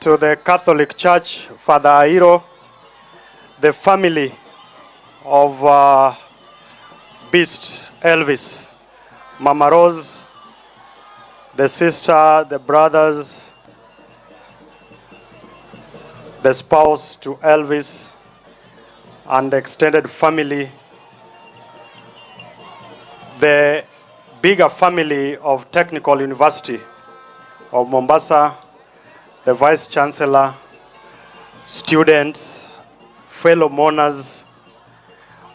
to the Catholic Church, Father Airo, the family of Beast Elvis, Mama Rose, the sister, the brothers, the spouse to Elvis, and the extended family, the bigger family of Technical University of Mombasa, the Vice Chancellor, students, fellow mourners,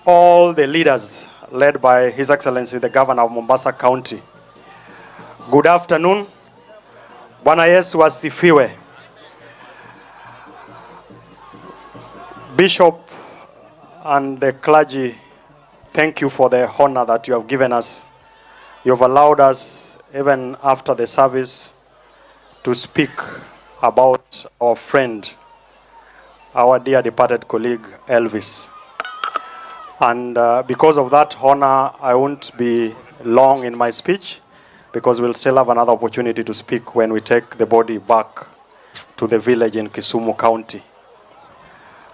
all the leaders led by His Excellency the Governor of Mombasa County. Good afternoon. Bwana Yesu asifiwe. Bishop and the clergy, thank you for the honor that you have given us. You have allowed us, even after the service, to speak about our friend, our dear departed colleague, Elvis. And because of that honor, I won't be long in my speech, because we'll still have another opportunity to speak when we take the body back to the village in Kisumu County.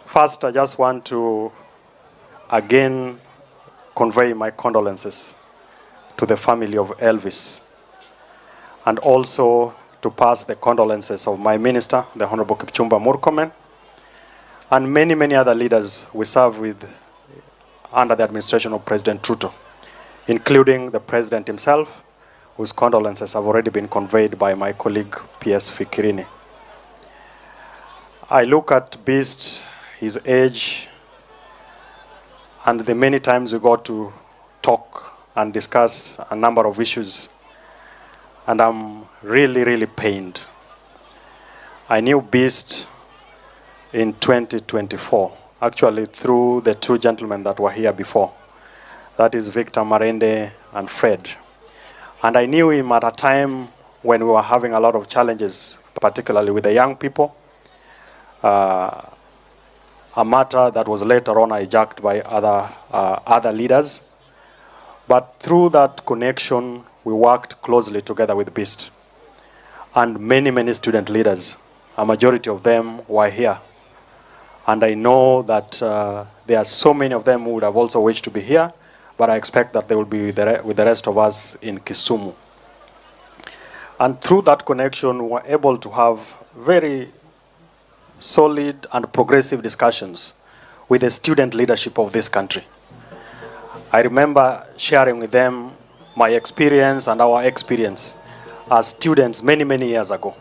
First, I just want to again convey my condolences to the family of Elvis, and also to pass the condolences of my minister, the Honorable Kipchumba Murkomen, and many, many other leaders we serve with under the administration of President Ruto, including the president himself, whose condolences have already been conveyed by my colleague, P.S. Fikirini. I look at Beast, his age, and the many times we got to talk and discuss a number of issues, and I'm really, really pained. I knew Beast in 2024, actually through the two gentlemen that were here before. That is Victor Marende and Fred. And I knew him at a time when we were having a lot of challenges, particularly with the young people. A matter that was later on hijacked by other leaders. But through that connection, we worked closely together with Beast. And many, many student leaders, a majority of them were here. And I know that there are so many of them who would have also wished to be here, but I expect that they will be with the rest of us in Kisumu. And through that connection, we were able to have very solid and progressive discussions with the student leadership of this country. I remember sharing with them my experience and our experience as students many, many years ago.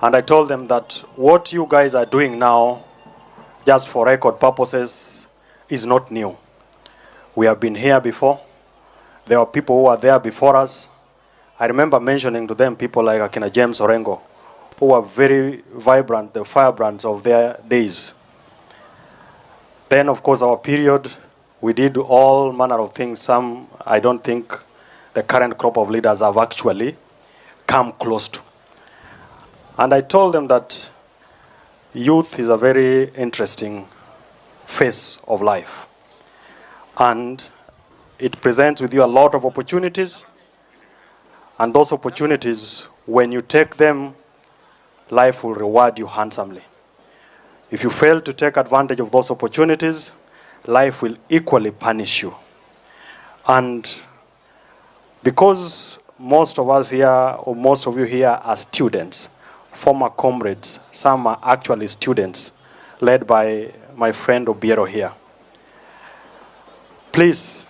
And I told them that what you guys are doing now, just for record purposes, is not new. We have been here before. There were people who were there before us. I remember mentioning to them people like Akina James Orengo, who were very vibrant, the firebrands of their days. Then, of course, our period, we did all manner of things. Some, I don't think the current crop of leaders have actually come close to. And I told them that youth is a very interesting phase of life. And it presents with you a lot of opportunities. And those opportunities, when you take them, life will reward you handsomely. If you fail to take advantage of those opportunities, life will equally punish you. And because most of us here, or most of you here are students, former comrades, some are actually students, led by my friend Obiero here. Please,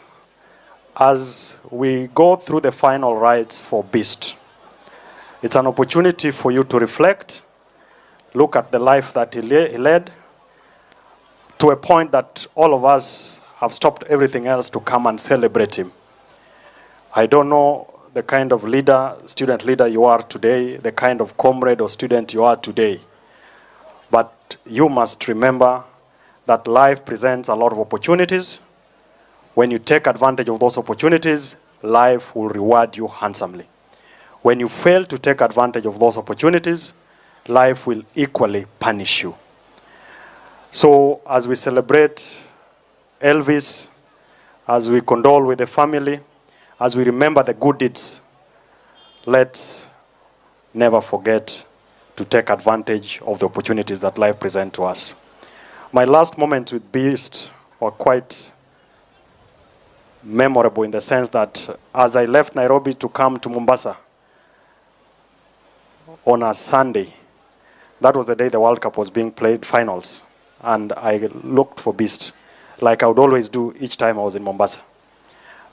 as we go through the final rites for Beast, it's an opportunity for you to reflect, look at the life that he led, to a point that all of us have stopped everything else to come and celebrate him. I don't know the kind of leader, student leader you are today, the kind of comrade or student you are today. But you must remember that life presents a lot of opportunities. When you take advantage of those opportunities, life will reward you handsomely. When you fail to take advantage of those opportunities, life will equally punish you. So as we celebrate Elvis, as we condole with the family, as we remember the good deeds, let's never forget to take advantage of the opportunities that life presents to us. My last moment with Beast were quite memorable in the sense that as I left Nairobi to come to Mombasa on a Sunday, that was the day the World Cup was being played, finals, and I looked for Beast, like I would always do each time I was in Mombasa.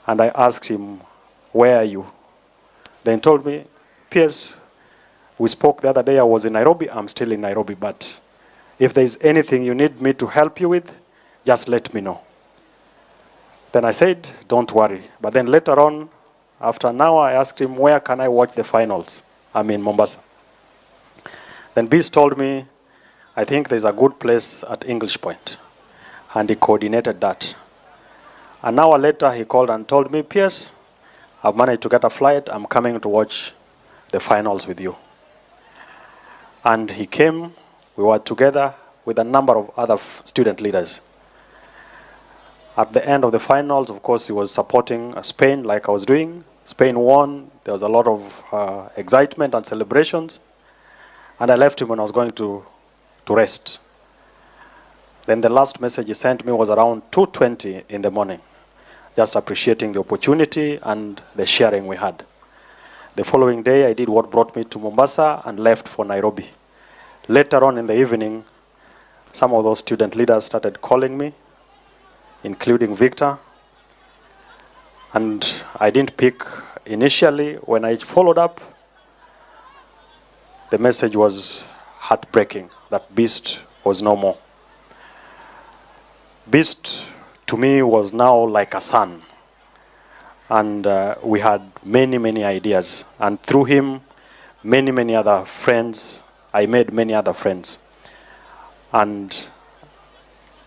And I asked him, where are you? Then he told me, Piers, we spoke the other day, I was in Nairobi, I'm still in Nairobi, but if there's anything you need me to help you with, just let me know. Then I said, don't worry. But then later on, after an hour, I asked him, where can I watch the finals? I'm in Mombasa. Then Beast told me, I think there's a good place at English Point. And he coordinated that. An hour later, he called and told me, Piers, I've managed to get a flight. I'm coming to watch the finals with you. And he came. We were together with a number of other student leaders. At the end of the finals, of course, he was supporting Spain like I was doing. Spain won. There was a lot of excitement and celebrations. And I left him when I was going to rest. Then the last message he sent me was around 2:20 in the morning, just appreciating the opportunity and the sharing we had. The following day, I did what brought me to Mombasa and left for Nairobi. Later on in the evening, some of those student leaders started calling me, including Victor. And I didn't pick initially. When I followed up, the message was heartbreaking, that Beast was no more. Beast, to me, was now like a son. And we had many, many ideas. And through him, many, many other friends. I made many other friends. And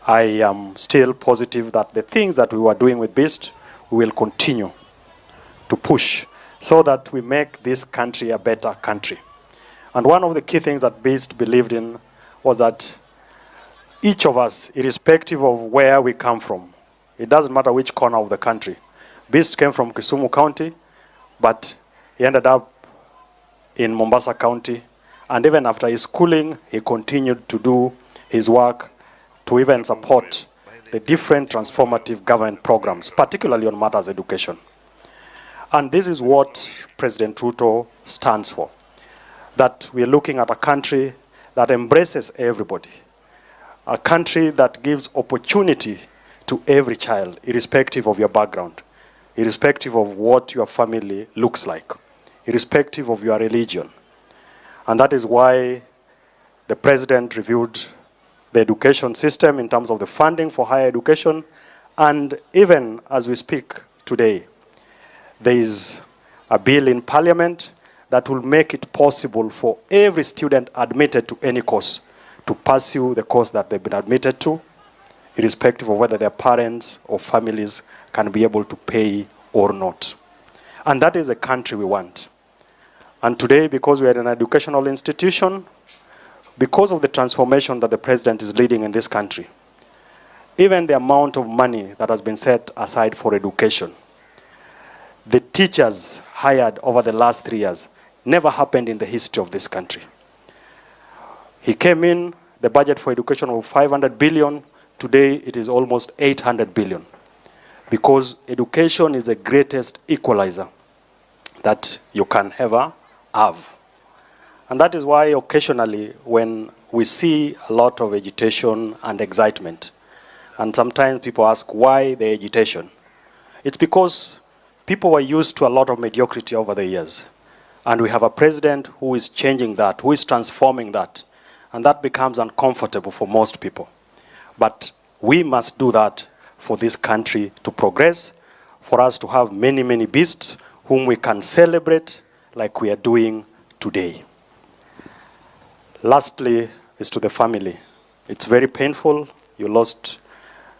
I am still positive that the things that we were doing with Beast, we will continue to push so that we make this country a better country. And one of the key things that Beast believed in was that each of us, irrespective of where we come from, it doesn't matter which corner of the country. Beast came from Kisumu County, but he ended up in Mombasa County. And even after his schooling, he continued to do his work to even support the different transformative government programs, particularly on matters of education. And this is what President Ruto stands for, that we're looking at a country that embraces everybody, a country that gives opportunity to every child, irrespective of your background, irrespective of what your family looks like, irrespective of your religion. And that is why the president reviewed the education system in terms of the funding for higher education. And even as we speak today, there is a bill in Parliament that will make it possible for every student admitted to any course to pursue the course that they've been admitted to, irrespective of whether their parents or families can be able to pay or not. And that is the country we want. And today, because we are an educational institution, because of the transformation that the president is leading in this country, even the amount of money that has been set aside for education, the teachers hired over the last 3 years, never happened in the history of this country. He came in, the budget for education of 500 billion, today it is almost 800 billion. Because education is the greatest equalizer that you can ever have. And that is why occasionally when we see a lot of agitation and excitement, and sometimes people ask why the agitation, it's because people were used to a lot of mediocrity over the years. And we have a president who is changing that, who is transforming that. And that becomes uncomfortable for most people. But we must do that for this country to progress, for us to have many, many beasts whom we can celebrate like we are doing today. Lastly, is to the family. It's very painful. You lost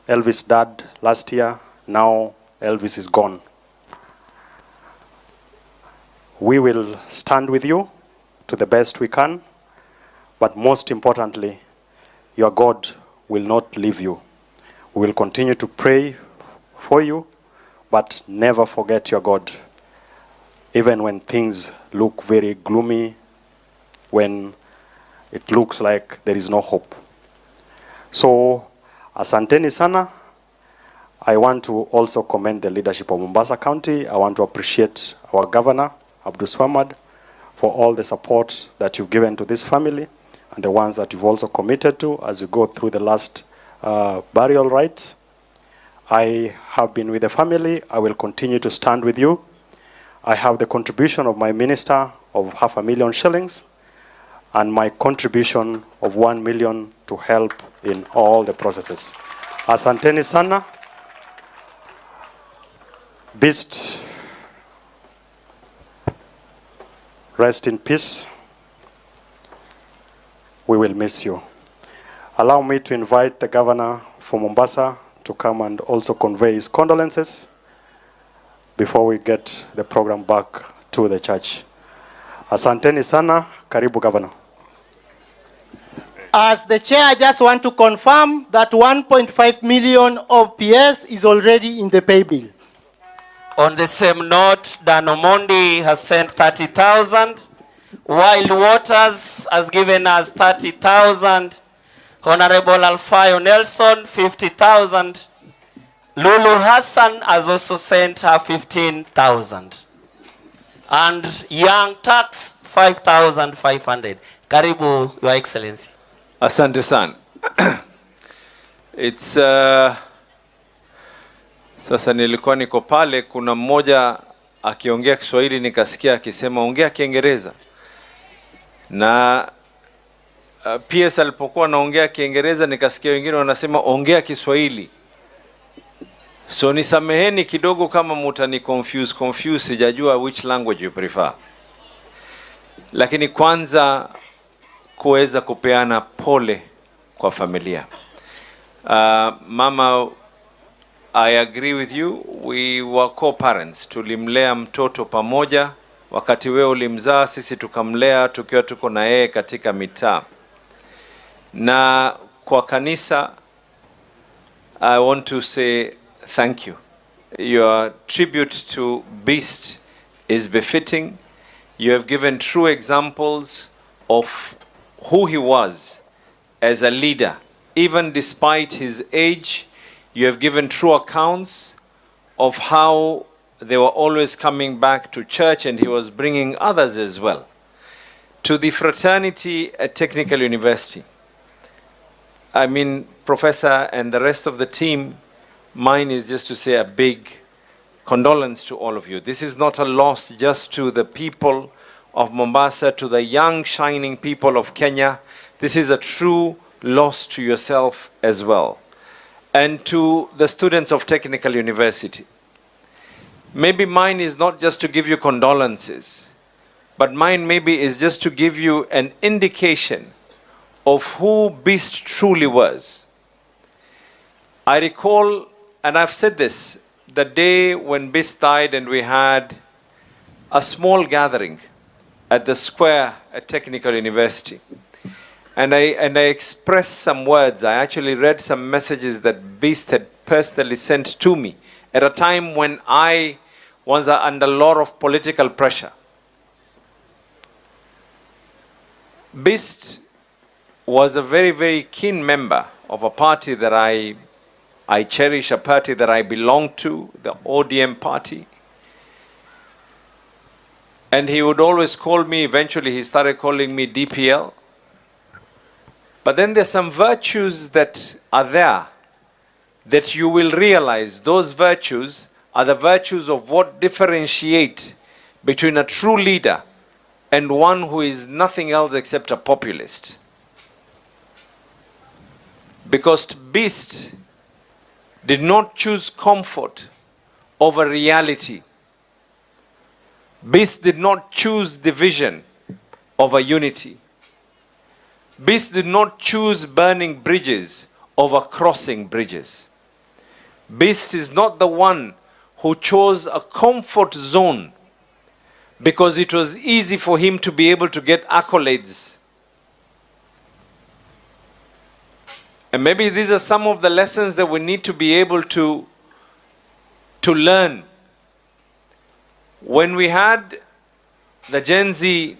Elvis' dad last year. Now Elvis is gone. We will stand with you to the best we can, but most importantly, your God will not leave you. We will continue to pray for you, but never forget your God. Even when things look very gloomy, when it looks like there is no hope. So, asanteni sana. I want to also commend the leadership of Mombasa County. I want to appreciate our governor, Abdul Swamad, for all the support that you've given to this family and the ones that you've also committed to as you go through the last burial rites. I have been with the family. I will continue to stand with you. I have the contribution of my minister of 500,000 shillings and my contribution of 1 million to help in all the processes. Asanteni sana. Beast, rest in peace. We will miss you. Allow me to invite the governor from Mombasa to come and also convey his condolences before we get the program back to the church. Asanteni sana. Karibu, governor. As the chair, I just want to confirm that 1.5 million of PS is already in the pay bill. On the same note, Dan Omondi has sent 30,000. Wild Waters has given us 30,000. Honorable Alfayo Nelson, 50,000. Lulu Hassan has also sent her 15,000. And Young Tax, 5,500. Karibu, Your Excellency. Asante sana. It's sasa nilikuwa niko pale, kuna mmoja akiongea Kiswahili nikasikia akisema ongea Kiingereza. Na PS alipokuwa naongea Kiingereza nikasikia wengine wanasema ongea Kiswahili. So nisameheni kidogo kama mutani confuse, sijajua which language you prefer. Lakini kwanza kuweza kupeana pole kwa familia. Mama, I agree with you. We were co-parents. Tulimlea mtoto pamoja. Wakati wewe ulimzaa, sisi tukamlea tukiwa tuko na yeye katika mitaa. Na kwa kanisa, I want to say thank you. Your tribute to Beast is befitting. You have given true examples of who he was as a leader. Even despite his age, you have given true accounts of how they were always coming back to church and he was bringing others as well. To the fraternity at Technical University, I mean, Professor and the rest of the team, mine is just to say a big condolence to all of you. This is not a loss just to the people of Mombasa, to the young shining people of Kenya. This is a true loss to yourself as well. And to the students of Technical University. Maybe mine is not just to give you condolences, but mine maybe is just to give you an indication of who Beast truly was. I recall, and I've said this, the day when Beast died and we had a small gathering at the square at Technical University. And I expressed some words. I actually read some messages that Beast had personally sent to me at a time when I was under a lot of political pressure. Beast was a very, very keen member of a party that I cherish, a party that I belong to, the ODM party. And he would always call me, eventually he started calling me DPL. But then there's some virtues that are there that you will realize those virtues are the virtues of what differentiate between a true leader and one who is nothing else except a populist. Because Beast did not choose comfort over reality. Beast did not choose division over unity. Beast did not choose burning bridges over crossing bridges. Beast is not the one who chose a comfort zone because it was easy for him to be able to get accolades. And maybe these are some of the lessons that we need to be able to learn. When we had the Gen Z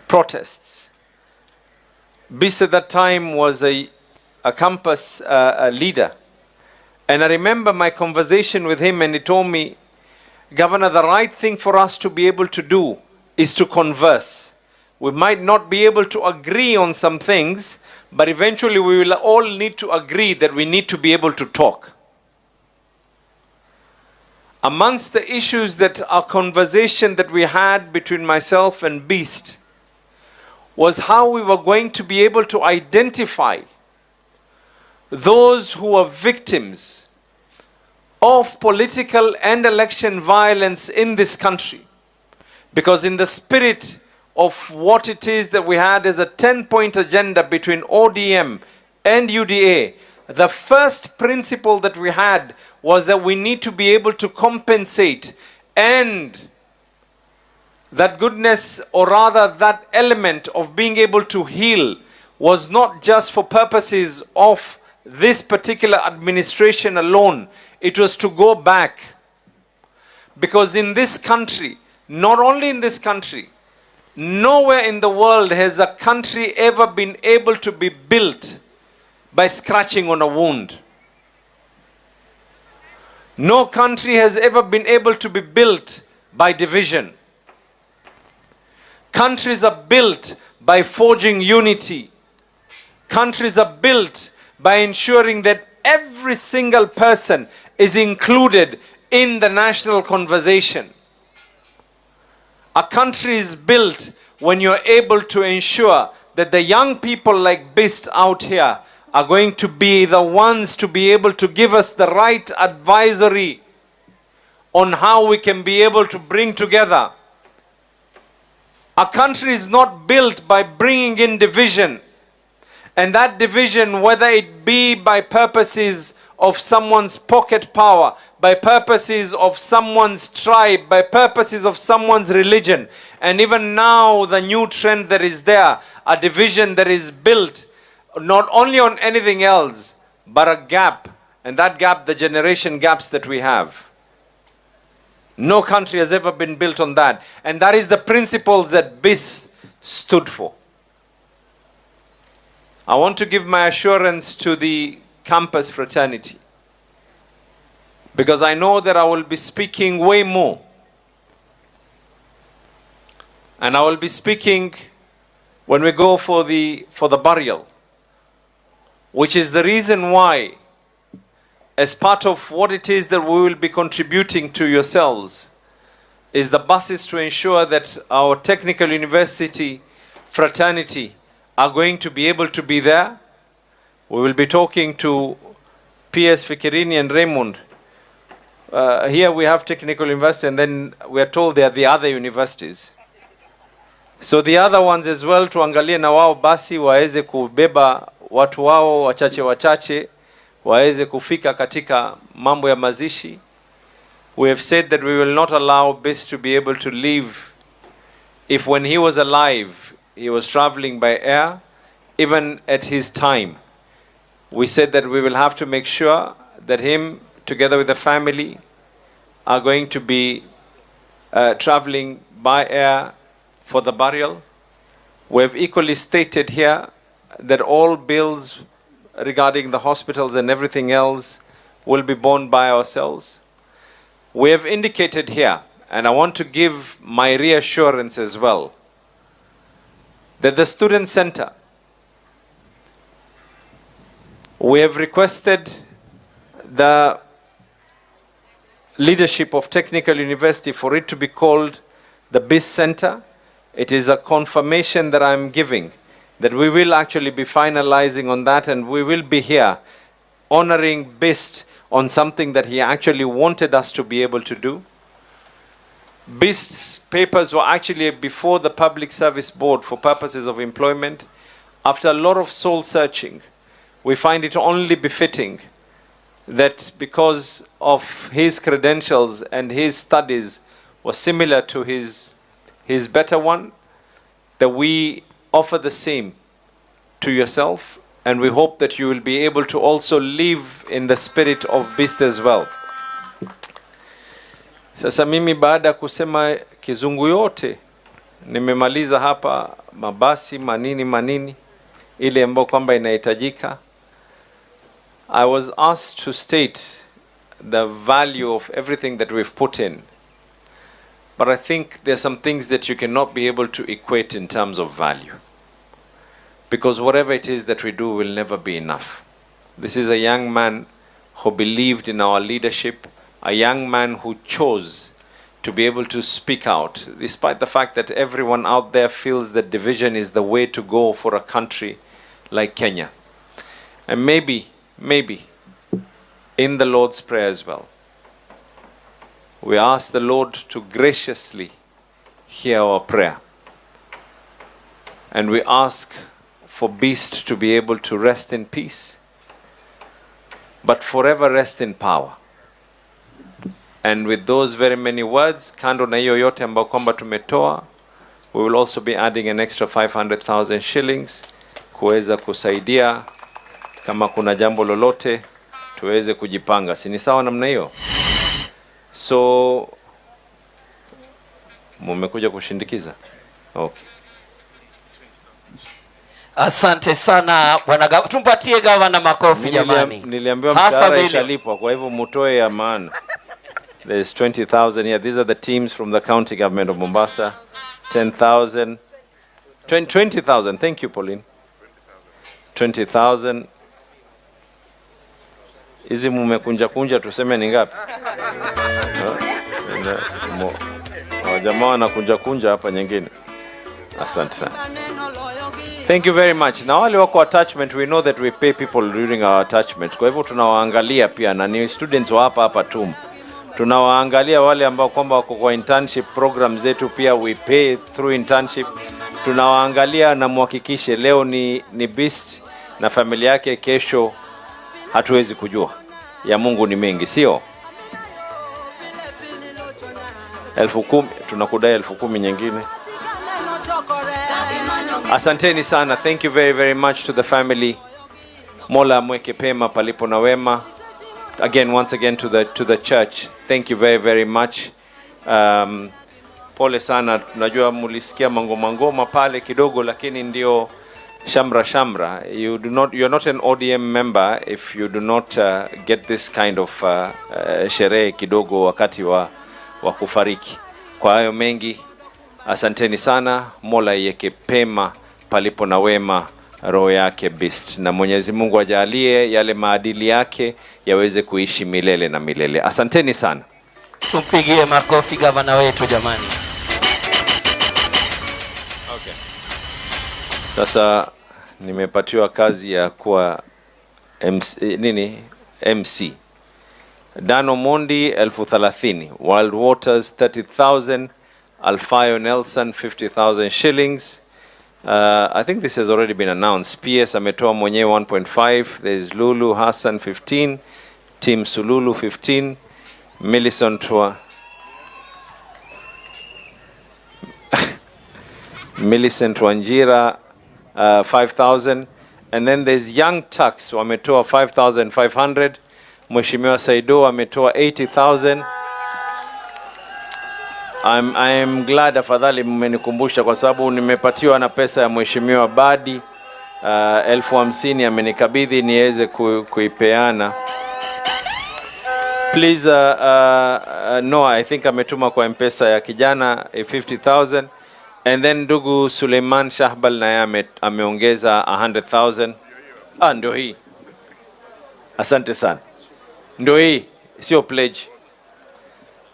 protests, Beast at that time was a campus leader. And I remember my conversation with him, and he told me, Governor, the right thing for us to be able to do is to converse. We might not be able to agree on some things, but eventually we will all need to agree that we need to be able to talk. Amongst the issues that our conversation that we had between myself and Beast was how we were going to be able to identify those who are victims of political and election violence in this country. Because in the spirit of what it is that we had as a 10-point agenda between ODM and UDA, the first principle that we had was that we need to be able to compensate, and that goodness, or rather that element of being able to heal, was not just for purposes of this particular administration alone. It was to go back. Because in this country, not only in this country, nowhere in the world has a country ever been able to be built by scratching on a wound. No country has ever been able to be built by division. Countries are built by forging unity. Countries are built by ensuring that every single person is included in the national conversation. A country is built when you're able to ensure that the young people like Beast out here are going to be the ones to be able to give us the right advisory on how we can be able to bring together. A country is not built by bringing in division. And that division, whether it be by purposes of someone's pocket power, by purposes of someone's tribe, by purposes of someone's religion, and even now the new trend that is there, a division that is built not only on anything else, but a gap, and that gap, the generation gaps that we have. No country has ever been built on that, and that is the principles that BIS stood for. I want to give my assurance to the campus fraternity, because I know that I will be speaking way more, and I will be speaking when we go for the burial, which is the reason why, as part of what it is that we will be contributing to yourselves, is the buses to ensure that our technical university fraternity are going to be able to be there. We will be talking to PS Fikirini and Raymond. Here we have technical university, and then we are told they are the other universities. So the other ones as well, tuangalie na wao basi waeze kubeba watu wao wachache wachache waeze kufika katika mambo ya mazishi. We have said that we will not allow BIS to be able to leave. If when he was alive, he was traveling by air, even at his time, we said that we will have to make sure that him, together with the family, are going to be traveling by air for the burial. We have equally stated here that all bills regarding the hospitals and everything else will be borne by ourselves. We have indicated here, and I want to give my reassurance as well, that the student center, we have requested the leadership of Technical University for it to be called the BIS Center. It is a confirmation that I'm giving that we will actually be finalizing on that, and we will be here honoring BIS on something that he actually wanted us to be able to do. BIS papers were actually before the Public Service Board for purposes of employment. After a lot of soul searching, we find it only befitting that because of his credentials and his studies were similar to his better one, that we offer the same to yourself, and we hope that you will be able to also live in the spirit of BIS as well. Sasa mimi baada ya kusema kizungu yote nimemaliza hapa, mabasi manini, ile ambayo kwamba inahitajika. I was asked to state the value of everything that we've put in. But I think there are some things that you cannot be able to equate in terms of value. Because whatever it is that we do will never be enough. This is a young man who believed in our leadership, a young man who chose to be able to speak out, despite the fact that everyone out there feels that division is the way to go for a country like Kenya. And maybe, in the Lord's Prayer as well, we ask the Lord to graciously hear our prayer. And we ask for Beast to be able to rest in peace, but forever rest in power. And with those very many words, kando na hiyo yote ambayo kwamba tumetoa, we will also be adding an extra 500,000 shillings kuweza kusaidia kama kuna jambo lolote tuweze kujipanga. Si ni sawa namna hiyo? So mmekuja kushindikiza? Okay. Asante sana bwana, tumpatie gavana makofi jamani. Niliambiwa mshahara ishalipwa, kwa hivyo mutoe ya maana. There's 20,000 here. These are the teams from the county government of Mombasa. 10,000. 20,000. Thank you, Pauline. 20,000. Hizi mumekunja tuseme ni ngapi? Jamaa wanakunja hapa nyingine. Asante sana. Thank you very much. Na wale wako attachment, we know that we pay people during our attachment. Kwa hivyo tunawaangalia pia, na ni students wa hapa TUM. Tunawaangalia wale ambao kwamba wako kwa internship program zetu pia, we pay through internship. Tunawaangalia na muhakikishe leo ni Beast na familia yake, kesho hatuwezi kujua. Ya Mungu ni mengi, sio? 10,000 tunakudai 10,000 nyingine. Asanteni sana. Thank you very, very much to the family. Mola mweke pema palipo na wema. Again, once again to the church. Thank you very, very much. Pole sana, tunajua mulisikia mangoma pale kidogo, lakini ndio shamra. You're not an ODM member if you do not get this kind of sherehe kidogo wakati wa kufariki. Kwa hayo mengi, asanteni sana. Mola yeke pema palipo na wema roho yake Beast, na Mwenyezi Mungu ajalie yale maadili yake yaweze kuishi milele na milele. Asanteni sana. Tumpigie makofi gavana wetu jamani. Okay. Sasa nimepatiwa kazi ya kuwa MC. Dano Mondi 30,000, Wild Waters 30,000, Alfayo Nelson 50,000 shillings. I think this has already been announced. PS ametoa mwenyewe 1.5. There's Lulu Hassan 15, Team Sululu 15, Millicent Wanjira 5,000, and then there's Young Tux wametoa 5,500. Mheshimiwa Saido ametoa 80,000. I am glad afadhali mmenikumbusha, kwa sababu nimepatiwa na pesa ya Mheshimiwa Badi 50,000 amenikabidhi niweze kuipeana. Please no, I think ametuma kwa M-Pesa ya kijana 50,000, and then ndugu Suleiman Shahbal naye ameongeza 100,000. Ndio hii. Asante sana. Ndio hii, sio pledge.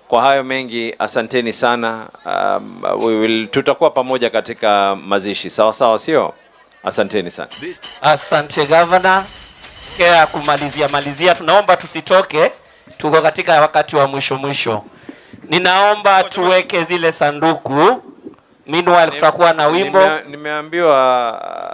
Kwa hayo mengi, asanteni sana. Tutakuwa pamoja katika mazishi. Sawa, sio? Asanteni sana. Asante governor. Kea kumalizia, tunaomba tusitoke. Tuko katika wakati wa mwisho. Ninaomba tuweke zile sanduku. Meanwhile tutakuwa na wimbo. Nimeambiwa